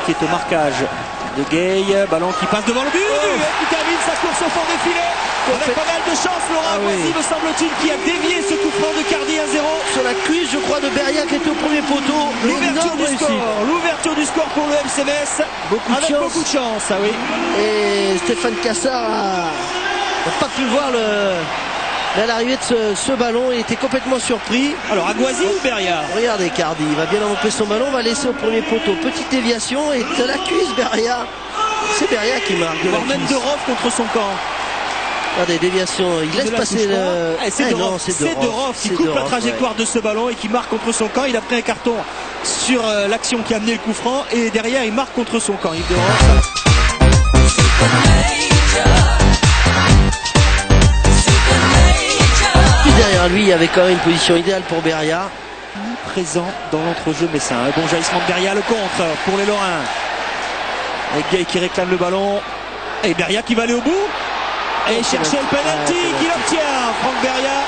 qui est au marquage de Gay. Ballon qui passe devant le but et qui termine sa course au fond des filets. Avec pas mal de chance, Laurent Agoisi, me semble-t-il, qui a dévié ce coup franc de Cardi 1-0. Sur la cuisse, je crois, de Beria qui était au premier poteau. L'ouverture du score pour le FC Metz. Beaucoup de chance. Ah oui. Et Stéphane Cassard n'a pas pu voir l'arrivée de ce ballon. Il était complètement surpris. Alors Agoisi ou Beria? Regardez Cardi, il va bien envelopper son ballon, va laisser au premier poteau. Petite déviation et de la cuisse Beria. C'est Beria qui marque. Voire même de Roff contre son camp. Regardez, déviation, il laisse passer le... C'est de Roff qui coupe la trajectoire de ce ballon et qui marque contre son camp. Il a pris un carton sur l'action qui a amené le coup franc et derrière il marque contre son camp. Yves de Roff. Derrière lui, il y avait quand même une position idéale pour Beria. Présent dans l'entrejeu messin. Un bon jaillissement de Beria, le contre pour les Lorrains. Avec Gay qui réclame le ballon. Et Beria qui va aller au bout. Et chercher le penalty qu'il obtient. Franck Beria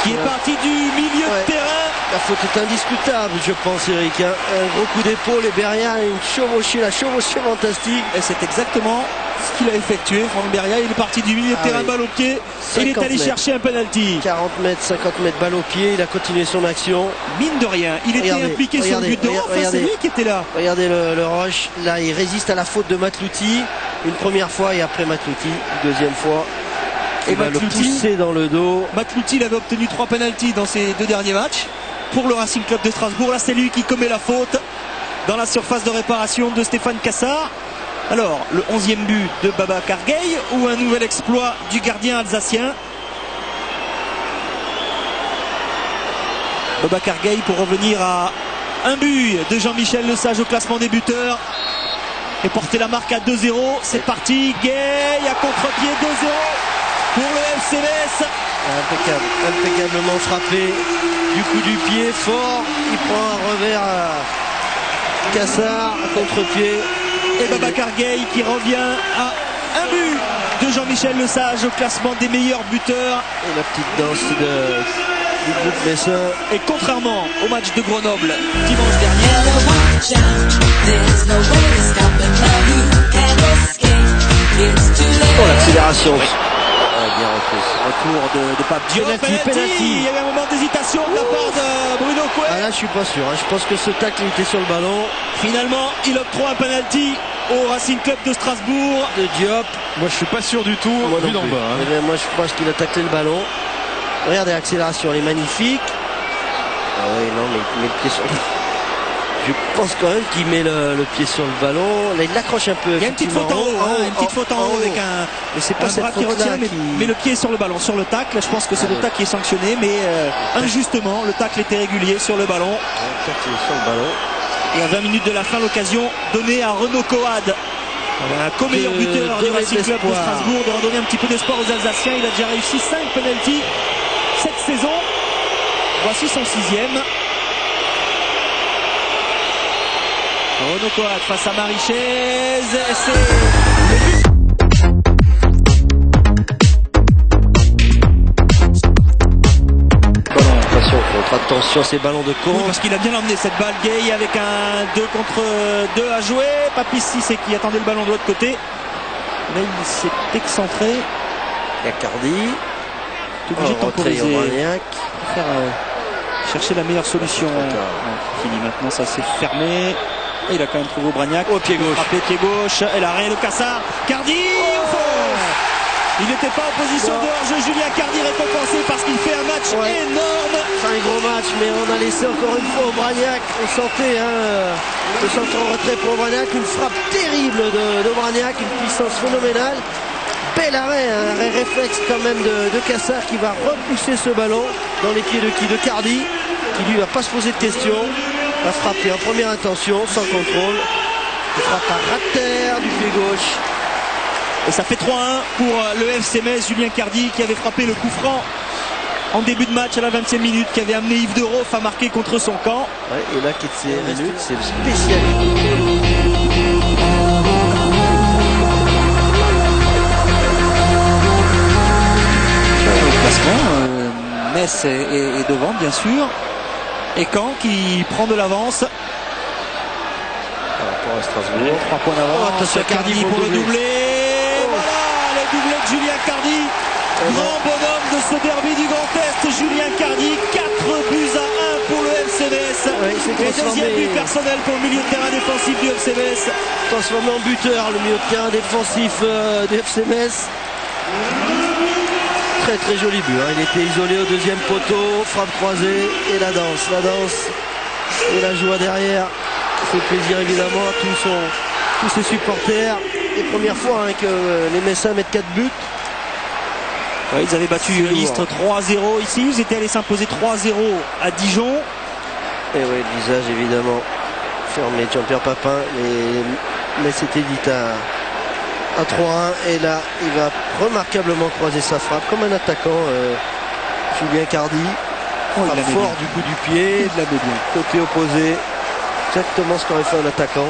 qui est parti du milieu de terrain. La faute est indiscutable, je pense, Eric. Un gros coup d'épaule et Beria une chevauchée, la chevauchée fantastique. Et c'est exactement ce qu'il a effectué. Franck Beria, il est parti du milieu de terrain, balle au pied. Il est allé chercher un penalty. 40 mètres, 50 mètres, balle au pied. Il a continué son action. Mine de rien, il était impliqué sur le but de Roff. C'est lui qui était là. Regardez le rush. Là, il résiste à la faute de Matlouti. Une première fois et après Matlouti. Une deuxième fois. Il va le pousser dans le dos. Matlouti, il avait obtenu 3 penalties dans ses 2 derniers matchs pour le Racing Club de Strasbourg. Là, c'est lui qui commet la faute dans la surface de réparation de Stéphane Cassard. Alors, le 11e but de Babacar Gueye ou un nouvel exploit du gardien alsacien? Babacar Gueye pour revenir à un but de Jean-Michel Lesage au classement des buteurs et porter la marque à 2-0. C'est parti, Gueye à contre-pied, 2-0 pour le FC Metz. Impeccablement frappé du coup du pied fort. Il prend un revers à Cassard à contre-pied. Et Babacar Gueye qui revient à un but de Jean-Michel Lesage au classement des meilleurs buteurs. Et la petite danse du groupe messin. Et contrairement au match de Grenoble dimanche dernier, l'accélération. Retour de Pape Diop. Penalty. Il y avait un moment d'hésitation de la part de Bruno Coué. Ah là je suis pas sûr. Je pense que ce tacle était sur le ballon. Finalement il octroie un penalty au Racing Club de Strasbourg. De Diop. Moi je suis pas sûr du tout. Vu d'en bas. Moi je pense qu'il a taclé le ballon. Regardez l'accélération, elle est magnifique. Ah oui non mais il met le pied sur le... Je pense quand même qu'il met le pied sur le ballon. Là, il l'accroche un peu. Il y a une petite faute en haut, une petite faute en haut avec un bras qui retient, mais le pied sur le ballon, sur le tacle. Je pense que c'est le tacle qui est sanctionné, mais injustement, le tacle était régulier sur le ballon. Le tacle est sur le ballon. Et à 20 minutes de la fin, l'occasion donnée à Renaud Coad, un co-meilleur buteur du Racing Club de Strasbourg, de redonner un petit peu d'espoir aux Alsaciens. Il a déjà réussi 5 penalties cette saison. Voici son 6e. Renaud Coad face à Marichez, c'est le but. Attention ces ballons de con. Oui, parce qu'il a bien emmené cette balle. Gueye avec un 2 contre 2 à jouer. Papissi c'est qui attendait le ballon de l'autre côté. Là il s'est excentré. Il y a Cardi. Tout obligé de temporiser. Chercher la meilleure solution. Fini maintenant, ça s'est fermé. Et il a quand même trouvé Aubragnac. Au pied gauche. Frappé pied gauche. Et l'arrêt de Cassard. Cardi au fond. Il n'était pas en position de hors-jeu. Julien Cardi récompensé parce qu'il fait un match énorme. C'est un gros match, mais on a laissé encore une fois Aubragnac. On sentait le centre en retrait pour Aubragnac. Une frappe terrible d'Aubragnac, une puissance phénoménale. Bel arrêt, un arrêt réflexe quand même de Cassard qui va repousser ce ballon dans les pieds de qui? De Cardi, qui lui va pas se poser de questions. Va frapper en première intention, sans contrôle. Il frappe à ras de terre du pied gauche. Et ça fait 3-1 pour le FC Metz. Julien Cardi qui avait frappé le coup franc en début de match à la 20e minute, qui avait amené Yves de Roff à marquer contre son camp. Ouais, et là, c'est le spécialiste. Metz est devant bien sûr, et Caen qui prend de l'avance. Pour Strasbourg. 3 points d'avance. Attention, Cardi pour le doublé. Voilà le doublé de Julien Cardi. Grand bonhomme de ce derby du Grand Est, Julien Cardi. 4 buts à 1 pour le FC Metz. Et deuxième but personnel pour le milieu de terrain défensif du FC Metz. Transformé en buteur, le milieu de terrain défensif du FC Metz. Très très joli but, hein. Il était isolé au deuxième poteau, frappe croisée et la danse et la joie derrière. Ça fait plaisir évidemment à tous ses supporters. Les premières fois hein, que les Messins mettent 4 buts. Ouais, ils avaient battu Istres 3-0 ici, ils étaient allés s'imposer 3-0 à Dijon. Et oui, le visage évidemment fermé de Jean-Pierre Papin, mais c'était dit à 3-1 et là il va remarquablement croiser sa frappe comme un attaquant, Julien Cardi. Frappe fort du coup du pied, de la bien. Côté opposé, exactement ce qu'aurait fait un attaquant.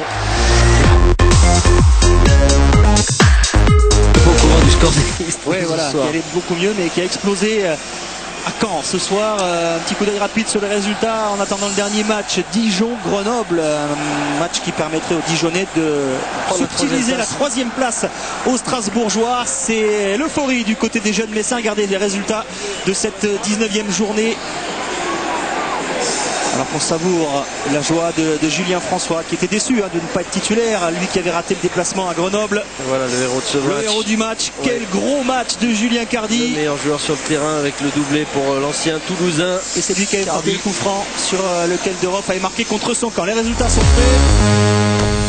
Au courant du score des Istres. Ouais, voilà, qui allait beaucoup mieux mais qui a explosé à Caen ce soir. Un petit coup d'œil rapide sur les résultats en attendant le dernier match Dijon-Grenoble, un match qui permettrait aux Dijonnais de subtiliser la 3e place aux Strasbourgeois. C'est l'euphorie du côté des jeunes Messins. Regardez les résultats de cette 19e journée. Alors qu'on savoure la joie de Julien François qui était déçu de ne pas être titulaire, lui qui avait raté le déplacement à Grenoble. Voilà le héros de ce match. Le héros du match. Ouais. Quel gros match de Julien Cardi. Le meilleur joueur sur le terrain avec le doublé pour l'ancien Toulousain. Et c'est lui qui avait frappé le coup franc sur lequel d'Europe avait marqué contre son camp. Les résultats sont faits.